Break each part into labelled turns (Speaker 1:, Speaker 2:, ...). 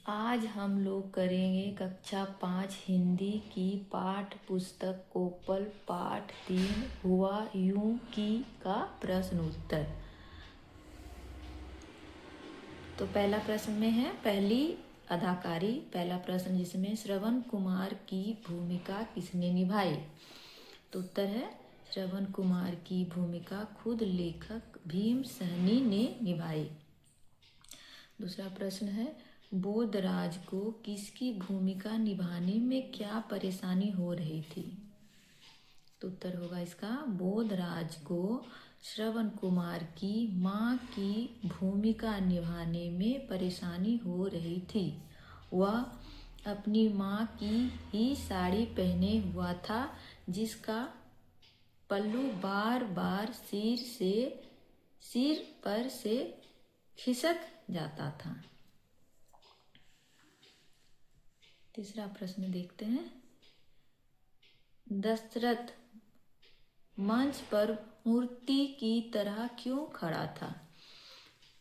Speaker 1: आज हम लोग करेंगे कक्षा 5 हिंदी की पाठ पुस्तक कोपल पाठ 3 हुआ यूं की का प्रश्न उत्तर। तो पहला प्रश्न में है पहली अदाकारी। पहला प्रश्न जिसमें श्रवण कुमार की भूमिका किसने निभाई। तो उत्तर है श्रवण कुमार की भूमिका खुद लेखक भीम सहनी ने निभाई। दूसरा प्रश्न है बोधराज को किसकी भूमिका निभाने में क्या परेशानी हो रही थी। तो उत्तर होगा इसका बोधराज को श्रवण कुमार की माँ की भूमिका निभाने में परेशानी हो रही थी। वह अपनी माँ की ही साड़ी पहने हुआ था जिसका पल्लू बार बार सिर पर से खिसक जाता था। तीसरा प्रश्न देखते हैं दशरथ मंच पर मूर्ति की तरह क्यों खड़ा था।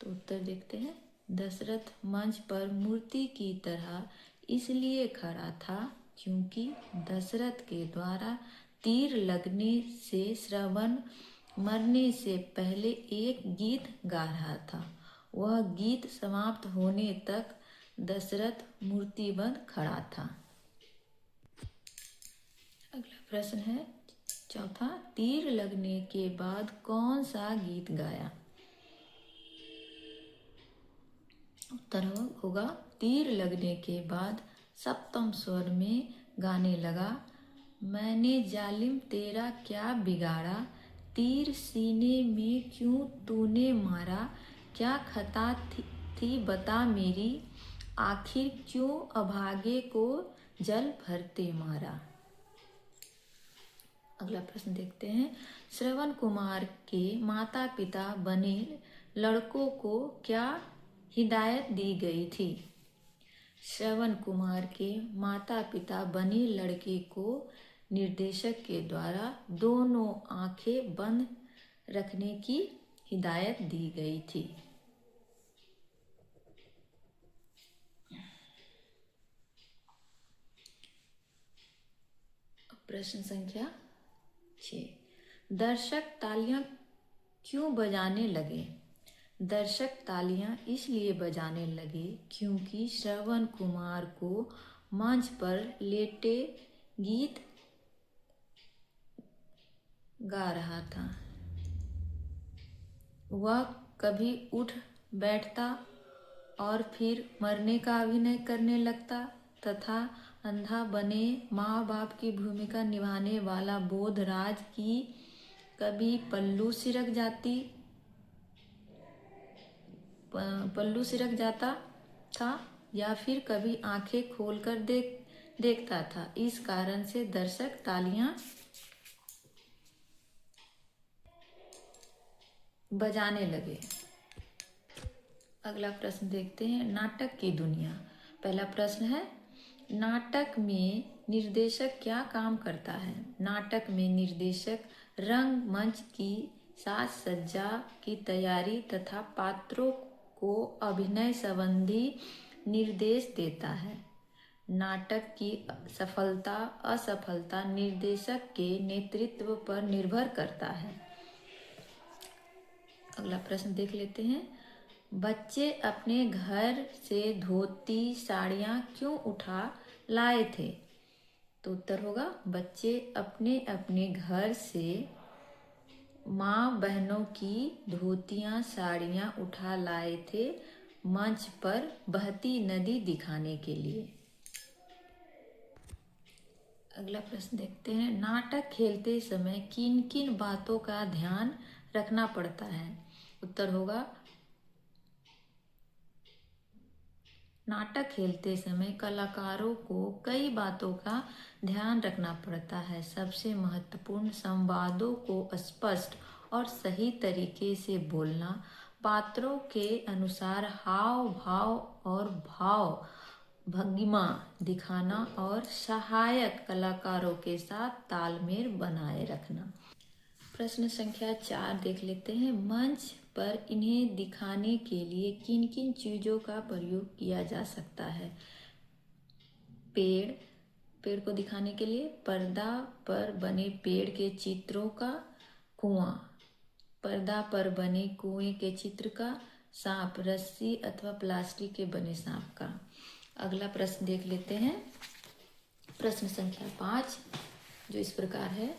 Speaker 1: तो उत्तर देखते हैं दशरथ मंच पर मूर्ति की तरह इसलिए खड़ा था क्योंकि दशरथ के द्वारा तीर लगने से श्रवण मरने से पहले एक गीत गा रहा था। वह गीत समाप्त होने तक दशरथ मूर्तिबंद खड़ा था। अगला प्रश्न है चौथा तीर लगने के बाद कौन सा गीत गाया। उत्तर होगा तीर लगने के बाद सप्तम स्वर में गाने लगा मैंने जालिम तेरा क्या बिगाड़ा तीर सीने में क्यों तूने मारा क्या खता थी बता मेरी आखिर क्यों अभागे को जल भरते मारा। अगला प्रश्न देखते हैं श्रवण कुमार के माता पिता बने लड़कों को क्या हिदायत दी गई थी। श्रवण कुमार के माता पिता बने लड़के को निर्देशक के द्वारा दोनों आंखें बंद रखने की हिदायत दी गई थी। प्रश्न संख्या 6 दर्शक तालियां क्यों बजाने लगे। दर्शक तालियां इसलिए बजाने लगे क्योंकि श्रवण कुमार को मंच पर लेटे गीत गा रहा था। वह कभी उठ बैठता और फिर मरने का अभिनय करने लगता तथा अंधा बने माँ बाप की भूमिका निभाने वाला बोधराज की कभी पल्लू सिरक जाता था या फिर कभी आंखें खोलकर देखता था। इस कारण से दर्शक तालियां बजाने लगे। अगला प्रश्न देखते हैं नाटक की दुनिया। पहला प्रश्न है नाटक में निर्देशक क्या काम करता है। नाटक में निर्देशक रंगमंच की साज सज्जा की तैयारी तथा पात्रों को अभिनय संबंधी निर्देश देता है। नाटक की सफलता असफलता निर्देशक के नेतृत्व पर निर्भर करता है। अगला प्रश्न देख लेते हैं बच्चे अपने घर से धोती साड़ियाँ क्यों उठा लाए थे। तो उत्तर होगा बच्चे अपने अपने घर से माँ बहनों की धोतियाँ साड़ियाँ उठा लाए थे मंच पर बहती नदी दिखाने के लिए। अगला प्रश्न देखते हैं नाटक खेलते समय किन किन बातों का ध्यान रखना पड़ता है। उत्तर होगा नाटक खेलते समय कलाकारों को कई बातों का ध्यान रखना पड़ता है। सबसे महत्वपूर्ण संवादों को स्पष्ट और सही तरीके से बोलना पात्रों के अनुसार हाव भाव और भाव भंगिमा दिखाना और सहायक कलाकारों के साथ तालमेल बनाए रखना। प्रश्न संख्या 4 देख लेते हैं मंच पर इन्हें दिखाने के लिए किन किन चीज़ों का प्रयोग किया जा सकता है। पेड़ को दिखाने के लिए पर्दा पर बने पेड़ के चित्रों का, कुआं, पर्दा पर बने कुएं के चित्र का, सांप, रस्सी अथवा प्लास्टिक के बने सांप का। अगला प्रश्न देख लेते हैं। प्रश्न संख्या 5 जो इस प्रकार है,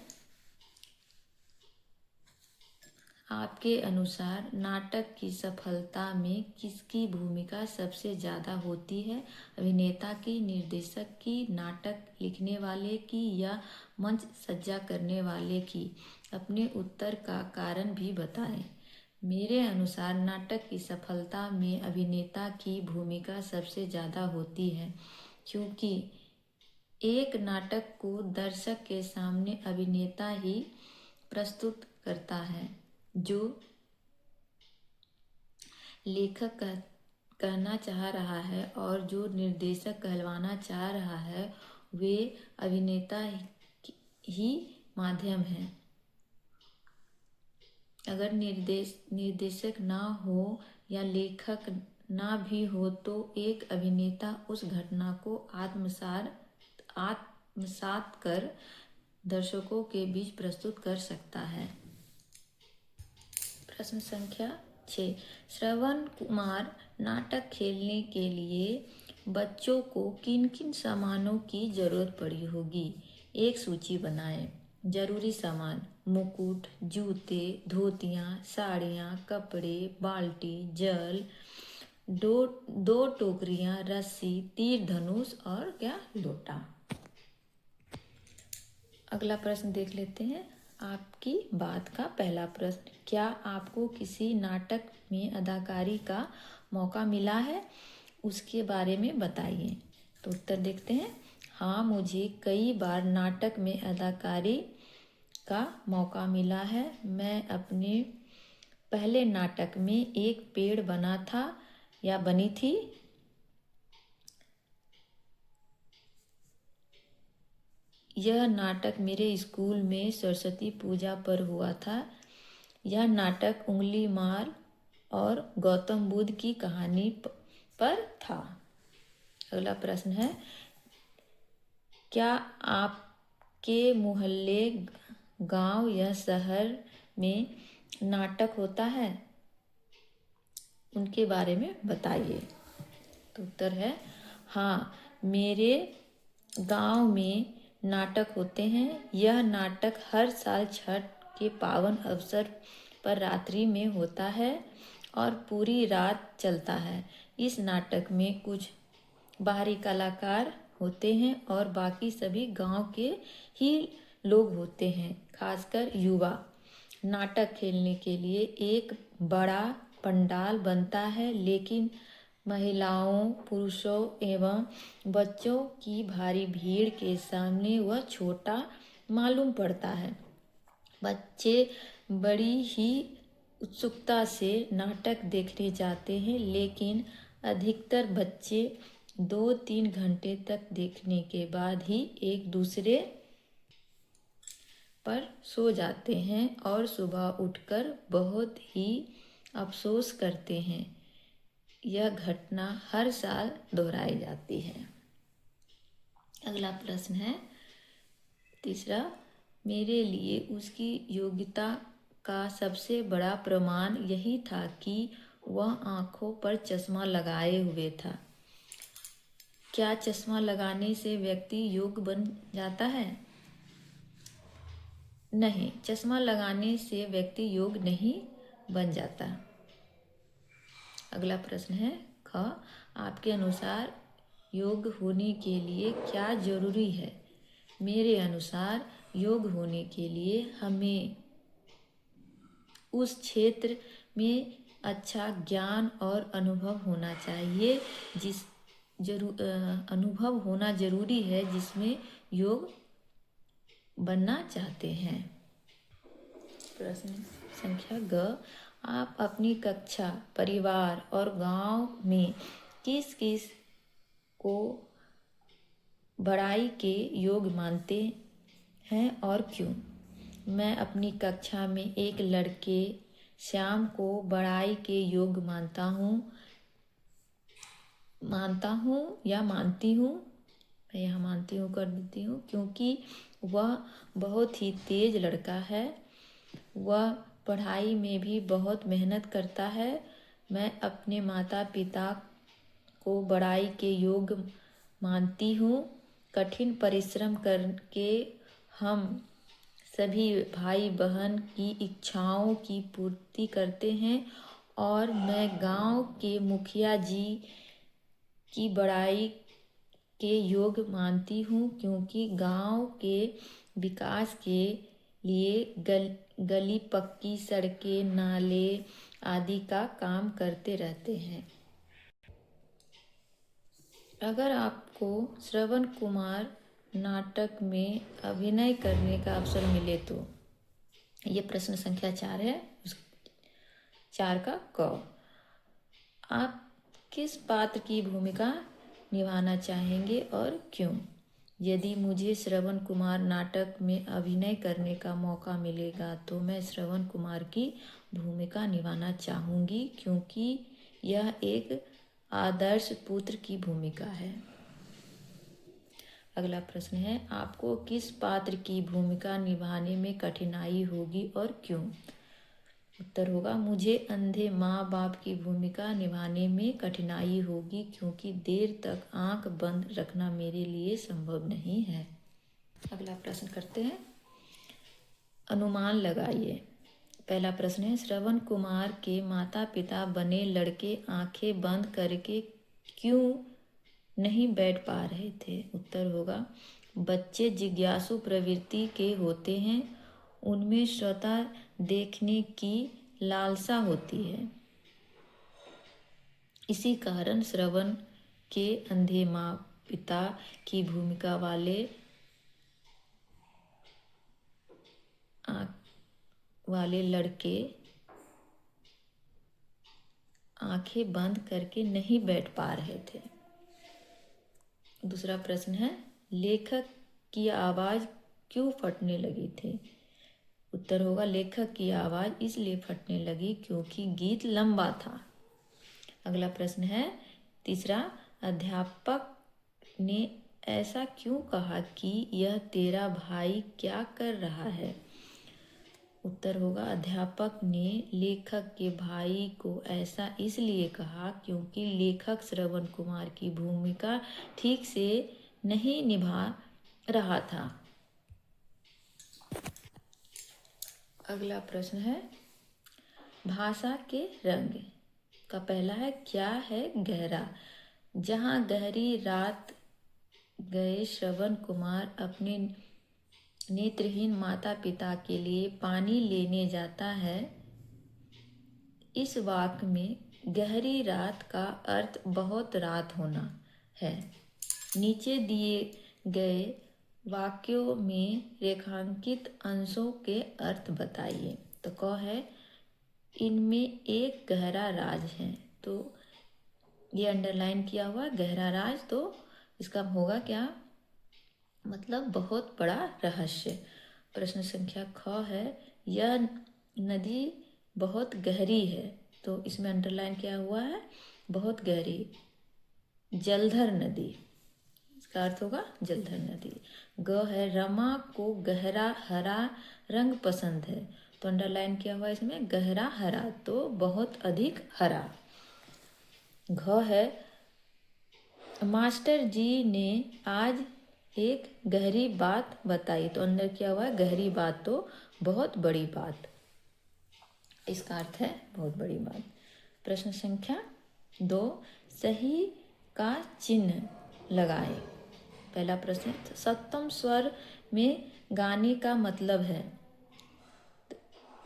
Speaker 1: आपके अनुसार नाटक की सफलता में किसकी भूमिका सबसे ज़्यादा होती है? अभिनेता की, निर्देशक की, नाटक लिखने वाले की या मंच सज्जा करने वाले की? अपने उत्तर का कारण भी बताएं। मेरे अनुसार नाटक की सफलता में अभिनेता की भूमिका सबसे ज़्यादा होती है, क्योंकि एक नाटक को दर्शक के सामने अभिनेता ही प्रस्तुत करता है। जो लेखक कहना चाह रहा है और जो निर्देशक कहलवाना चाह रहा है, वे अभिनेता ही माध्यम है। अगर निर्देशक ना हो या लेखक ना भी हो तो एक अभिनेता उस घटना को आत्मसात कर दर्शकों के बीच प्रस्तुत कर सकता है। प्रश्न संख्या 6, श्रवण कुमार नाटक खेलने के लिए बच्चों को किन किन सामानों की जरूरत पड़ी होगी? एक सूची बनाएं। जरूरी सामान: मुकुट, जूते, धोतियाँ, साड़ियाँ, कपड़े, बाल्टी, जल, दो टोकरियाँ, रस्सी, तीर धनुष और क्या, लोटा। अगला प्रश्न देख लेते हैं। आपकी बात का पहला प्रश्न, क्या आपको किसी नाटक में अदाकारी का मौका मिला है? उसके बारे में बताइए। तो उत्तर देखते हैं। हाँ, मुझे कई बार नाटक में अदाकारी का मौका मिला है। मैं अपने पहले नाटक में एक पेड़ बना था या बनी थी। यह नाटक मेरे स्कूल में सरस्वती पूजा पर हुआ था। यह नाटक उंगली मार और गौतम बुद्ध की कहानी पर था। अगला प्रश्न है, क्या आपके मोहल्ले, गांव या शहर में नाटक होता है? उनके बारे में बताइए। तो उत्तर है हाँ, मेरे गांव में नाटक होते हैं। यह नाटक हर साल छठ के पावन अवसर पर रात्रि में होता है और पूरी रात चलता है। इस नाटक में कुछ बाहरी कलाकार होते हैं और बाकी सभी गांव के ही लोग होते हैं, खासकर युवा। नाटक खेलने के लिए एक बड़ा पंडाल बनता है, लेकिन महिलाओं, पुरुषों एवं बच्चों की भारी भीड़ के सामने वह छोटा मालूम पड़ता है। बच्चे बड़ी ही उत्सुकता से नाटक देखने जाते हैं, लेकिन अधिकतर बच्चे 2-3 घंटे तक देखने के बाद ही एक दूसरे पर सो जाते हैं और सुबह उठकर बहुत ही अफसोस करते हैं। यह घटना हर साल दोहराई जाती है। अगला प्रश्न है तीसरा, मेरे लिए उसकी योग्यता का सबसे बड़ा प्रमाण यही था कि वह आंखों पर चश्मा लगाए हुए था। क्या चश्मा लगाने से व्यक्ति योग्य बन जाता है? नहीं, चश्मा लगाने से व्यक्ति योग्य नहीं बन जाता। अगला प्रश्न है ख, आपके अनुसार योग्य होने के लिए क्या जरूरी है? मेरे अनुसार योग्य होने के लिए हमें उस क्षेत्र में अच्छा ज्ञान और अनुभव होना चाहिए, अनुभव होना जरूरी है जिसमें योग बनना चाहते हैं। प्रश्न संख्या ग, आप अपनी कक्षा, परिवार और गांव में किस किस को बड़ाई के योग्य मानते हैं और क्यों? मैं अपनी कक्षा में एक लड़के श्याम को बड़ाई के योग्य मानता हूँ या मानती हूँ। मैं यहाँ मानती हूँ कर देती हूँ, क्योंकि वह बहुत ही तेज लड़का है। वह पढ़ाई में भी बहुत मेहनत करता है। मैं अपने माता पिता को बड़ाई के योग्य मानती हूँ। कठिन परिश्रम करके हम सभी भाई बहन की इच्छाओं की पूर्ति करते हैं, और मैं गांव के मुखिया जी की बड़ाई के योग्य मानती हूँ, क्योंकि गांव के विकास के लिए गली पक्की सड़कें, नाले आदि का काम करते रहते हैं। अगर आपको श्रवण कुमार नाटक में अभिनय करने का अवसर मिले तो, ये प्रश्न संख्या 4 है। 4 का क, आप किस पात्र की भूमिका निभाना चाहेंगे और क्यों? यदि मुझे श्रवण कुमार नाटक में अभिनय करने का मौका मिलेगा तो मैं श्रवण कुमार की भूमिका निभाना चाहूँगी, क्योंकि यह एक आदर्श पुत्र की भूमिका है। अगला प्रश्न है, आपको किस पात्र की भूमिका निभाने में कठिनाई होगी और क्यों? उत्तर होगा, मुझे अंधे माँ बाप की भूमिका निभाने में कठिनाई होगी, क्योंकि देर तक आंख बंद रखना मेरे लिए संभव नहीं है। अगला प्रश्न करते हैं, अनुमान लगाइए। पहला प्रश्न है, श्रवण कुमार के माता पिता बने लड़के आंखें बंद करके क्यों नहीं बैठ पा रहे थे? उत्तर होगा, बच्चे जिज्ञासु प्रवृत्ति के होते हैं, उनमें स्वतः देखने की लालसा होती है। इसी कारण श्रवण के अंधे माँ पिता की भूमिका वाले लड़के आंखें बंद करके नहीं बैठ पा रहे थे। दूसरा प्रश्न है, लेखक की आवाज़ क्यों फटने लगी थी? उत्तर होगा, लेखक की आवाज़ इसलिए फटने लगी क्योंकि गीत लंबा था। अगला प्रश्न है, तीसरा, अध्यापक ने ऐसा क्यों कहा कि यह तेरा भाई क्या कर रहा है? उत्तर होगा, अध्यापक ने लेखक के भाई को ऐसा इसलिए कहा क्योंकि लेखक श्रवण कुमार की भूमिका ठीक से नहीं निभा रहा था। अगला प्रश्न है, भाषा के रंग का पहला है, क्या है गहरा? जहाँ गहरी रात गए श्रवण कुमार अपने नेत्रहीन माता पिता के लिए पानी लेने जाता है। इस वाक्य में गहरी रात का अर्थ बहुत रात होना है। नीचे दिए गए वाक्यों में रेखांकित अंशों के अर्थ बताइए। तो क है, इनमें एक गहरा राज है। तो ये अंडरलाइन किया हुआ गहरा राज, तो इसका होगा क्या? मतलब बहुत बड़ा रहस्य। प्रश्न संख्या ख है, यह नदी बहुत गहरी है। तो इसमें अंडरलाइन किया हुआ है बहुत गहरी, जलधर नदी, इसका अर्थ होगा जलधर नदी। ग है, रमा को गहरा हरा रंग पसंद है। तो अंडरलाइन किया हुआ इसमें गहरा हरा, तो बहुत अधिक हरा। घ है, मास्टर जी ने आज एक गहरी बात बताई। तो अंदर क्या हुआ है, गहरी बात, तो बहुत बड़ी बात, इसका अर्थ है बहुत बड़ी बात। प्रश्न संख्या 2, सही का चिन्ह लगाए। पहला प्रश्न, सप्तम स्वर में गाने का मतलब है।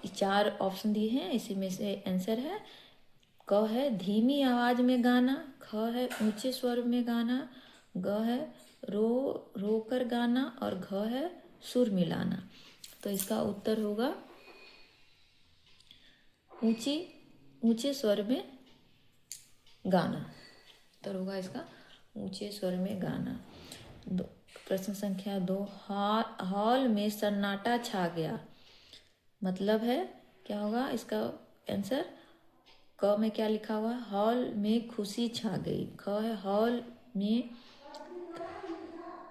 Speaker 1: 4 ऑप्शन दिए हैं, इसी में से आंसर है। क है, धीमी आवाज में गाना। ख है, ऊंचे स्वर में गाना। ग है, रो कर गाना। और घ है, सुर मिलाना। तो इसका उत्तर होगा ऊंचे स्वर में गाना। उत्तर होगा इसका ऊंचे स्वर में गाना। प्रश्न संख्या 2, हॉल में सन्नाटा छा गया। मतलब है क्या होगा इसका? आंसर क में क्या लिखा हुआ है? हॉल में खुशी छा गई। ख है हॉल में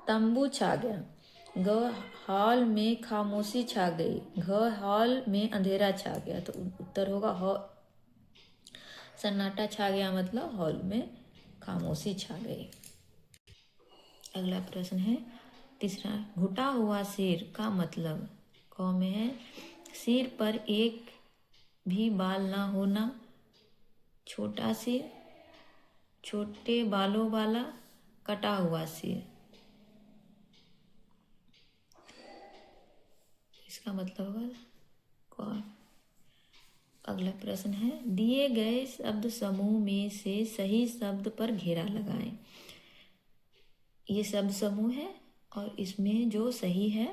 Speaker 1: तंबू छा गया। ग हॉल में खामोशी छा गई। घ हॉल में अंधेरा छा गया। तो उत्तर होगा सन्नाटा छा गया मतलब हॉल में खामोशी छा गई। अगला प्रश्न है तीसरा, घुटा हुआ सिर का मतलब? क में है सिर पर एक भी बाल ना होना, छोटा सिर, छोटे बालों वाला, कटा हुआ सिर। इसका मतलब होगा कौन? अगला प्रश्न है दिए गए शब्द समूह में से सही शब्द पर घेरा लगाएं। ये शब्द समूह है और इसमें जो सही है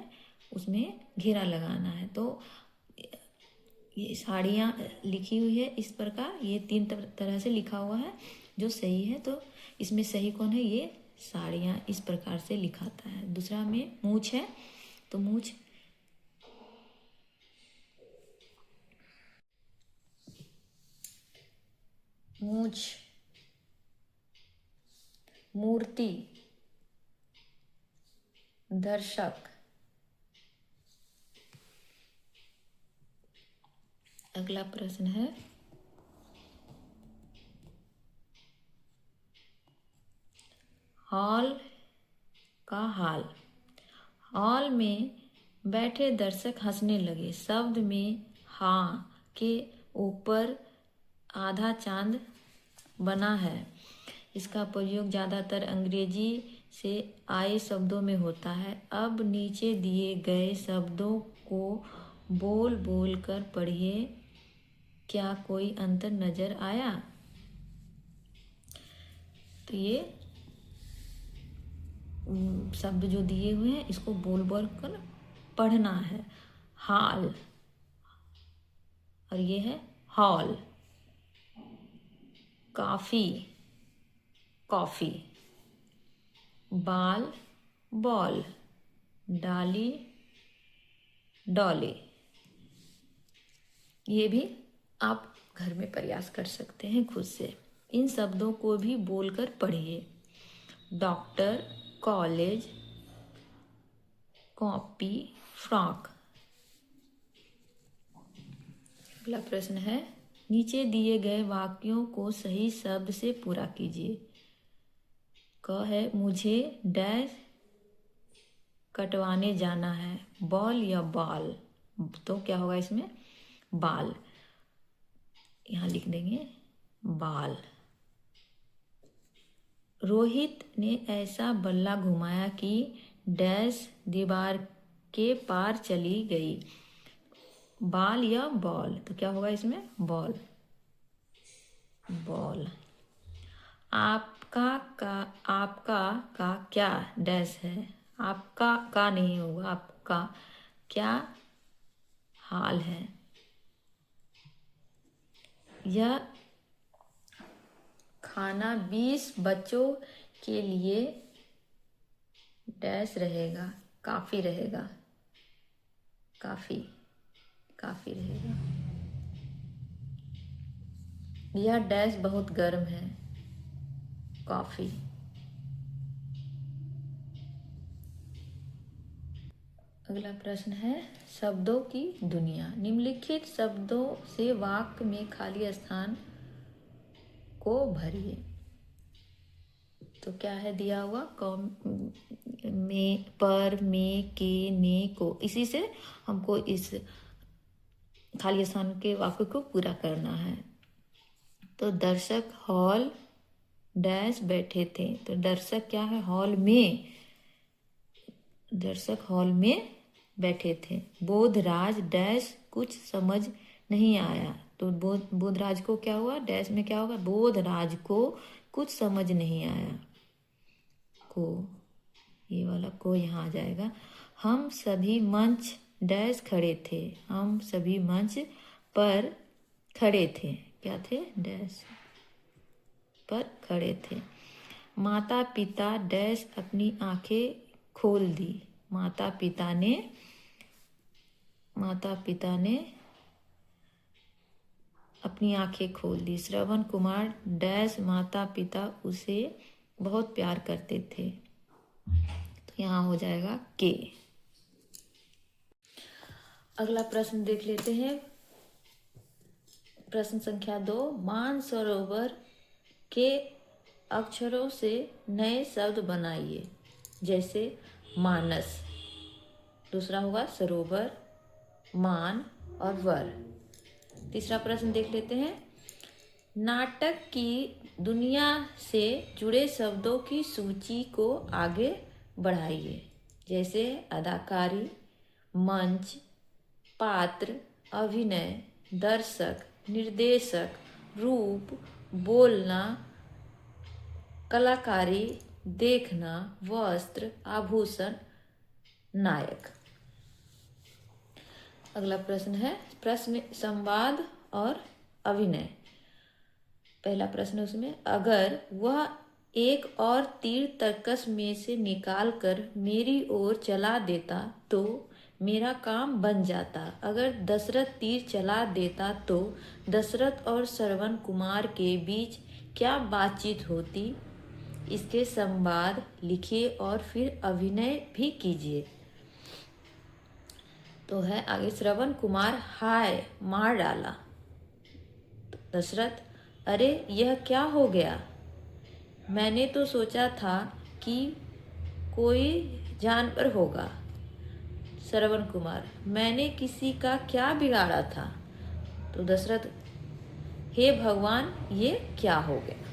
Speaker 1: उसमें घेरा लगाना है। तो ये साड़ियाँ लिखी हुई है इस प्रकार, ये 3 तरह से लिखा हुआ है जो सही है। तो इसमें सही कौन है? ये साड़ियाँ इस प्रकार से लिखाता है। दूसरा में मूछ है, तो मूछ मूर्ति, दर्शक। अगला प्रश्न है हॉल का हाल। हॉल में बैठे दर्शक हंसने लगे। शब्द में हाँ के ऊपर आधा चांद बना है। इसका प्रयोग ज़्यादातर अंग्रेजी से आए शब्दों में होता है। अब नीचे दिए गए शब्दों को बोल बोल कर पढ़िए, क्या कोई अंतर नजर आया? तो ये शब्द जो दिए हुए हैं इसको बोल बोल कर पढ़ना है। हाल और ये है हॉल। काफी, कॉफी। बाल, बॉल। डाली, डॉली। ये भी आप घर में प्रयास कर सकते हैं खुद से। इन शब्दों को भी बोलकर पढ़िए। Doctor, college, copy, frock. अगला प्रश्न है नीचे दिए गए वाक्यों को सही शब्द से पूरा कीजिए। क है मुझे डैश कटवाने जाना है। बॉल या बाल? तो क्या होगा इसमें? बाल। यहाँ लिख देंगे बाल। रोहित ने ऐसा बल्ला घुमाया कि डैश दीवार के पार चली गई। बाल या बॉल? तो क्या होगा इसमें? बॉल। बॉल। आपका का क्या डैश है? आपका का नहीं होगा, आपका क्या हाल है? यह खाना 20 बच्चों के लिए डैश रहेगा, काफी रहेगा। काफी, काफी रहेगा। यह डैश बहुत गर्म है। कॉफी। अगला प्रश्न है शब्दों की दुनिया। निम्नलिखित शब्दों से वाक्य में खाली स्थान को भरिए। तो क्या है दिया हुआ? कौन, में, पर, में, के, ने, को। इसी से हमको इस खाली स्थान के वाक्य को पूरा करना है। तो दर्शक हॉल डैश बैठे थे। तो दर्शक क्या है? हॉल में। दर्शक हॉल में बैठे थे। बोधराज डैश कुछ समझ नहीं आया। तो बोधराज को क्या हुआ? डैश में क्या होगा? बोधराज को कुछ समझ नहीं आया। को, ये वाला को यहाँ आ जाएगा। हम सभी मंच डैश खड़े थे। हम सभी मंच पर खड़े थे। क्या थे? डैश पर खड़े थे। माता पिता डैश अपनी आंखें खोल दी। माता पिता ने अपनी आंखें खोल दी। श्रवण कुमार डैश माता पिता उसे बहुत प्यार करते थे। तो यहाँ हो जाएगा के। अगला प्रश्न देख लेते हैं। प्रश्न संख्या 2, मानसरोवर के अक्षरों से नए शब्द बनाइए। जैसे मानस, दूसरा होगा सरोवर, मान और वर। तीसरा प्रश्न देख लेते हैं। नाटक की दुनिया से जुड़े शब्दों की सूची को आगे बढ़ाइए। जैसे अदाकारी, मंच, पात्र, अभिनय, दर्शक, निर्देशक, रूप, बोलना, कलाकारी, देखना, वस्त्र, आभूषण, नायक। अगला प्रश्न है प्रश्न संवाद और अभिनय। पहला प्रश्न उसमें, अगर वह एक और तीर तर्कस में से निकाल कर मेरी ओर चला देता तो मेरा काम बन जाता। अगर दशरथ तीर चला देता तो दशरथ और श्रवण कुमार के बीच क्या बातचीत होती। इसके संवाद लिखिए और फिर अभिनय भी कीजिए। तो है आगे, श्रवण कुमार हाय मार डाला। दशरथ, अरे यह क्या हो गया। मैंने तो सोचा था कि कोई जानवर होगा। श्रवण कुमार, मैंने किसी का क्या बिगाड़ा था। तो दशरथ, हे भगवान ये क्या हो गया।